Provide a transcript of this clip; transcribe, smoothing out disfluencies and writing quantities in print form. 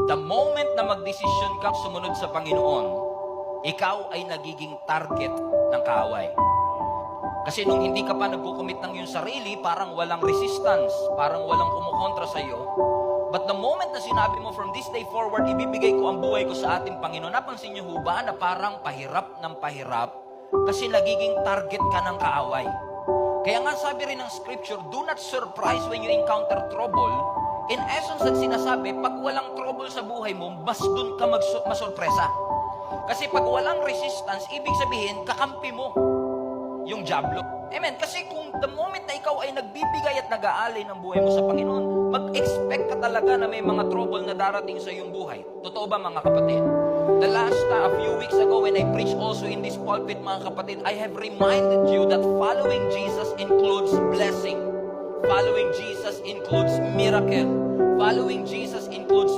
The moment na magdesisyon kang sumunod sa Panginoon, ikaw ay nagiging target ng kaaway. Kasi nung hindi ka pa nagkukumit ng iyong sarili, parang walang resistance, parang walang kumukontra sa iyo. But the moment na sinabi mo, from this day forward, ibibigay ko ang buhay ko sa ating Panginoon, napansin niyo ho ba na parang pahirap ng pahirap kasi nagiging target ka ng kaaway. Kaya nga sabi rin ng scripture, do not surprise when you encounter trouble. In essence, at sinasabi, pag walang trouble sa buhay mo, mas dun ka masurpresa. Kasi pag walang resistance, ibig sabihin, kakampi mo yung diablo. Amen. Kasi kung the moment na ikaw ay nagbibigay at nag-aalay ng buhay mo sa Panginoon, mag-expect ka talaga na may mga trouble na darating sa iyong buhay. Totoo ba mga kapatid? The last a few weeks ago when I preached also in this pulpit, mga kapatid, I have reminded you that following Jesus includes blessing. Following Jesus includes miracle. Following Jesus includes